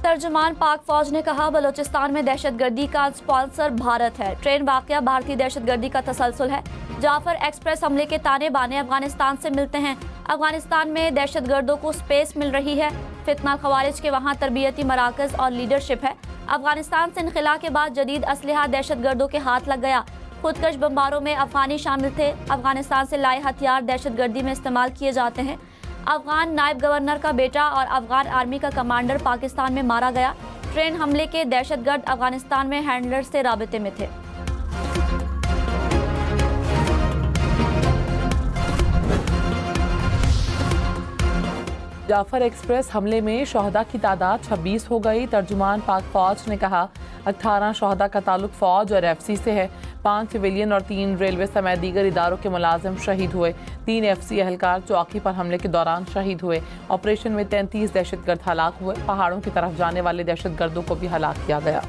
तर्जुमान पाक फौज ने कहा, बलोचिस्तान में दहशतगर्दी का स्पॉन्सर भारत है। ट्रेन वाकया भारतीय दहशतगर्दी का तसलसल है। जाफर एक्सप्रेस हमले के ताने बाने अफगानिस्तान से मिलते हैं। अफगानिस्तान में दहशतगर्दों को स्पेस मिल रही है। फितना खवारिज के वहाँ तरबियती मराकज और लीडरशिप है। अफगानिस्तान से इनखला के बाद जदीद असलहा दहशतगर्दों के हाथ लग गया। खुदकश बमबारों में अफगानी शामिल थे। अफगानिस्तान से लाए हथियार दहशतगर्दी में इस्तेमाल किए जाते हैं। अफगान नायब गवर्नर का बेटा और अफगान आर्मी का कमांडर पाकिस्तान में मारा गया। ट्रेन हमले के दहशतगर्द अफगानिस्तान में हैंडलर से राबिते में थे। जाफर एक्सप्रेस हमले में शहदा की तादाद 26 हो गई। तर्जुमान पाक फौज ने कहा, 18 शहदा का ताल्लुक फौज और FC से है। 5 सिविलियन और 3 रेलवे समेत दीगर इदारों के मुलाजिम शहीद हुए। 3 FC एहलकार चौकी पर हमले के दौरान शहीद हुए। ऑपरेशन में 33 दहशतगर्द हलाक हुए। पहाड़ों की तरफ जाने वाले दहशतगर्दों को भी हलाक किया गया।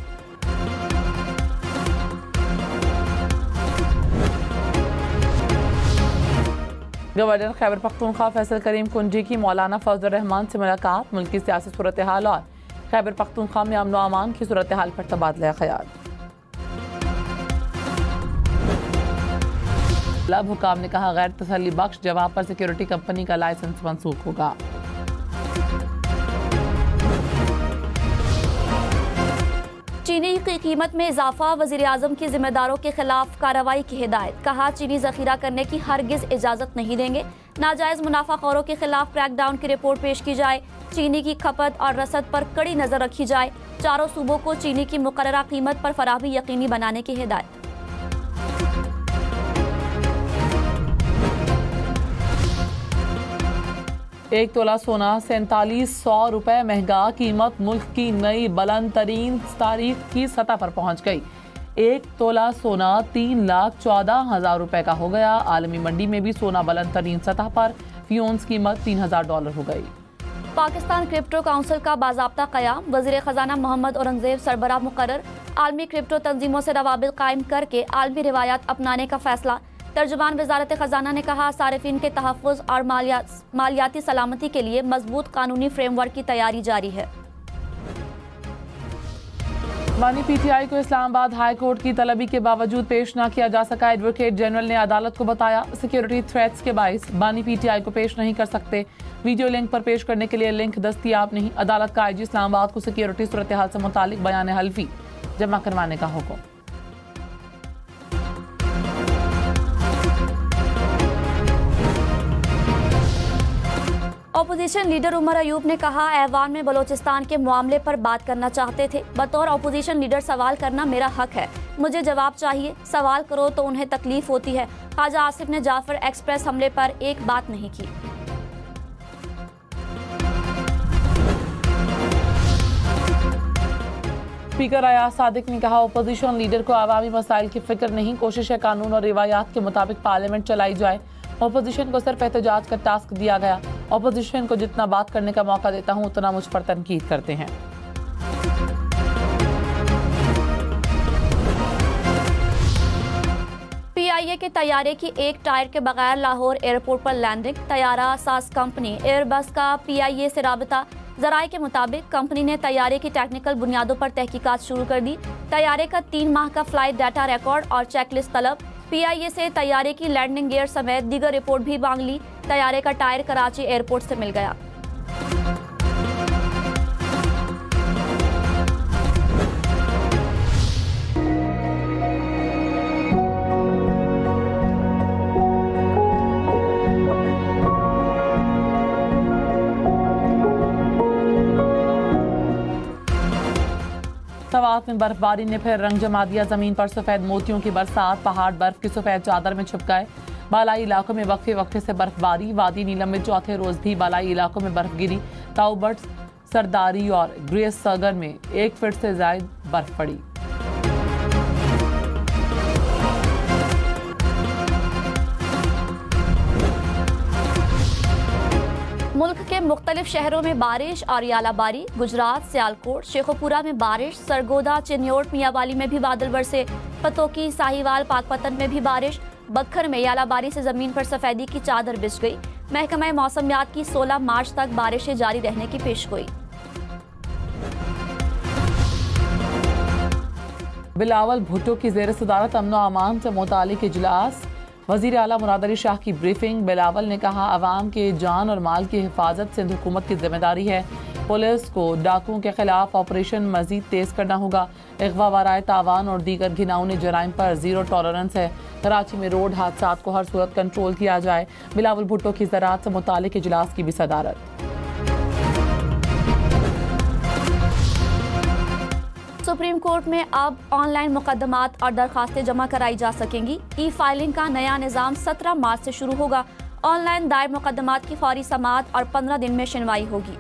गवर्नर खैबर पख्तूनख्वा फैसल करीम कुंजी की मौलाना फजल रहमान से मुलाकात। मुल्क की सियासी सूरत हाल और खैबर पख्तूनख्वा में अमन व अमान की सूरत हाल पर तबादला ख्याल। लब हुकाम ने कहा, गैर तसल्ली बख्श जवाब पर सिक्योरिटी कंपनी का लाइसेंस मंसूख होगा। चीनी की कीमत में इजाफा, वजीर आजम की जिम्मेदारों के खिलाफ कार्रवाई की हिदायत। कहा, चीनी जखीरा करने की हरगिज इजाजत नहीं देंगे। नाजायज मुनाफाखोरों के खिलाफ क्रैकडाउन की रिपोर्ट पेश की जाए। चीनी की खपत और रसद पर कड़ी नजर रखी जाए। चारों सूबों को चीनी की मुकर्ररा कीमत पर फराहमी यकीनी बनाने की हिदायत। एक तोला सोना 4700 रुपए महंगा। कीमत मुल्क की नई बुलंद तरीन तारीख की सतह पर पहुंच गई। एक तोला सोना 3,14,000 रुपए का हो गया। आलमी मंडी में भी सोना बुलंद तरीन सतह पर। फियोन्स कीमत $3,000 हो गई। पाकिस्तान क्रिप्टो काउंसिल का बाज़ाब्ता क़याम। वज़ीर ख़जाना मोहम्मद औरंगज़ेब सरबराह मुकर्रर। आलमी क्रिप्टो तंजीमों से रवाबित कायम करके आलमी रिवायात अपनाने का फैसला। तर्जुमान वज़ारत ख़जाना ने कहा, सारिफिन के तहफ़्फ़ुज़ और मालियाती सलामती के लिए मजबूत कानूनी फ्रेमवर्क की तैयारी जारी है। बानी PTI को इस्लामाबाद हाई कोर्ट की तलबी के बावजूद पेश न किया जा सका। एडवोकेट जनरल ने अदालत को बताया, सिक्योरिटी थ्रेट्स के बाइस बानी PTI को पेश नहीं कर सकते। वीडियो लिंक पर पेश करने के लिए लिंक दस्तियाब नहीं। अदालत का IG इस्लामाबाद को सिक्योरिटी सूरत हाल से मुतालिक बयान हल्फी जमा करवाने का हुक्म। अपोजिशन लीडर उमर अयूब ने कहा, ऐवान में बलोचिस्तान के मामले पर बात करना चाहते थे। बतौर अपोजिशन लीडर सवाल करना मेरा हक है। मुझे जवाब चाहिए। सवाल करो तो उन्हें तकलीफ होती है। ख्वाजा आसिफ ने जाफर एक्सप्रेस हमले पर एक बात नहीं की। स्पीकर अयाज सादिक ने कहा, अपोजिशन लीडर को अवामी मसाइल की फिक्र नहीं। कोशिश है कानून और रिवायात के मुताबिक पार्लियामेंट चलाई जाए। अपोजिशन को सिर्फ एहतजाज का टास्क दिया गया। अपोजिशन को जितना बात करने का मौका देता हूं उतना मुझ पर तनकीद करते हैं। PIA के तैयारे की एक टायर के बगैर लाहौर एयरपोर्ट पर लैंडिंग। तैयारा साज कंपनी एयरबस का PIA से राबता। जराये के मुताबिक कंपनी ने तैयारे की टेक्निकल बुनियादों पर तहकीकात शुरू कर दी। तैयारे का 3 माह का फ्लाइट डाटा रिकॉर्ड और चेकलिस्ट तलब। PIA से तैयारे की लैंडिंग गियर समेत दीगर रिपोर्ट भी मांग ली। तैयारे का टायर कराची एयरपोर्ट से मिल गया। सवात में बर्फबारी ने फिर रंग जमा दिया। जमीन पर सफेद मोतियों की बरसात। पहाड़ बर्फ की सफेद चादर में छिप गए। बालाई इलाकों में वक्फे वक्फे से बर्फबारी। वादी नीलम में चौथे रोज भी बालाई इलाकों में बर्फ गिरी। ताउबट, सरदारी और ग्रेस सगर में 1 फीट से ज्यादा बर्फ पड़ी। मुल्क के मुख्तलिफ शहरों में बारिश और यालाबारी। गुजरात, सियालकोट, शेखोपुरा में बारिश। सरगोदा, चिन्योट, मियावाली में भी बादल बरसे। पतोकी, साहिवाल, पाकपतन में भी बारिश। बखर में यालाबारी से जमीन पर सफेदी की चादर बिछ गई। महकमा मौसमियात की 16 मार्च तक बारिशें जारी रहने की पेशगोई। बिलावल भुट्टो की ज़ेर सदारत अमन व अमान से मुतालिक इजलास। वज़ीर आला मुराद अली शाह की ब्रीफिंग। बिलावल ने कहा अवाम के जान और माल की हिफाजत सिंध हुकूमत की जिम्मेदारी है। पुलिस को डाकुओं के खिलाफ ऑपरेशन मजीद तेज करना होगा। अगवा वाराए तावान और दीगर घिनौने जराइम पर जीरो टॉलरेंस है। कराची में रोड हादसा को हर सूरत कंट्रोल किया जाए। बिलावल भुट्टो की ज़राअत से मुतालिक इजलास की भी सदारत। सुप्रीम कोर्ट में अब ऑनलाइन मुकदमात और दरखास्तें जमा कराई जा सकेंगी। ई फाइलिंग का नया निज़ाम 17 मार्च से शुरू होगा। ऑनलाइन दायर मुकदमात की फौरी समाअत और 15 दिन में सुनवाई होगी।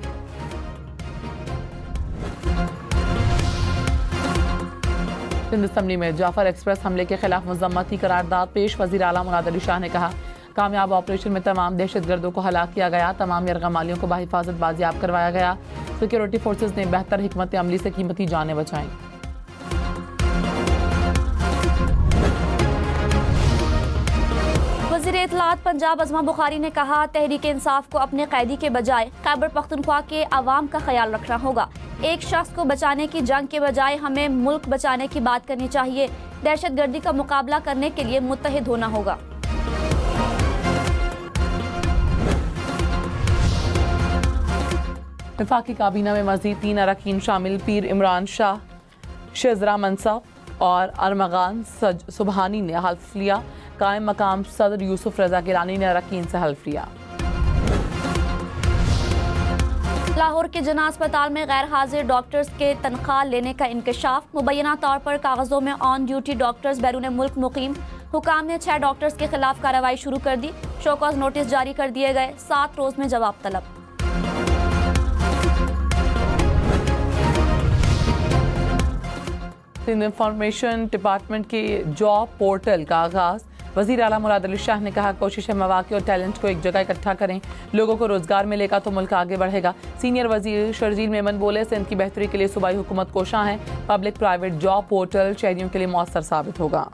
सिंध असम्बली में जाफर एक्सप्रेस हमले के खिलाफ मजम्मती करारदाद पेश। वज़ीर आला मुराद अली शाह ने कहा कामयाब ऑपरेशन में तमाम दहशतगर्दों को हलाक किया गया। तमाम यरगमालियों को बाहिफाजत बाजियाब करवाया गया। सिक्योरिटी फोर्सेज ने बेहतर हिकमत अमली से कीमती जानें बचाईं। वज़ीर इत्तलात पंजाब अज़मा बुखारी ने कहा तहरीक इंसाफ को अपने कैदी के बजाय खैबर पख्तूनख्वा के अवाम का ख्याल रखना होगा। एक शख्स को बचाने की जंग के बजाय हमें मुल्क बचाने की बात करनी चाहिए। दहशतगर्दी का मुकाबला करने के लिए मुत्तहिद होना होगा। वफाकी काबीना में मज़ीद 3 अरकान शामिल। पीर इमरान शाह, शेजरा मनसब और अरमगान सुबहानी ने हल्फ लिया। कायम मकाम सदर यूसुफ रजा गिलानी ने अरकान से हल्फ लिया। लाहौर के जना अस्पताल में गैर हाजिर डॉक्टर्स के तनख्वाह लेने का इंकशाफ। मुबैना तौर पर कागजों में ऑन ड्यूटी डॉक्टर्स बैरून मुल्क मुकीम। हुकाम ने 6 डॉक्टर्स के खिलाफ कार्रवाई शुरू कर दी। शोकॉज नोटिस जारी कर दिए गए। 7 रोज में जवाब तलब। सिंध इंफॉर्मेशन डिपार्टमेंट के जॉब पोर्टल का आगाज। वज़ीर आला मुराद अली शाह ने कहा कोशिश है मौक़े और टैलेंट को एक जगह इकट्ठा करें। लोगों को रोजगार मिलेगा तो मुल्क आगे बढ़ेगा। सीनियर वज़ीर शर्जील मेमन बोले सिंध की बेहतरी के लिए सूबाई हुकूमत कोशां है। पब्लिक प्राइवेट जॉब पोर्टल शहरियों के लिए मौसर साबित होगा।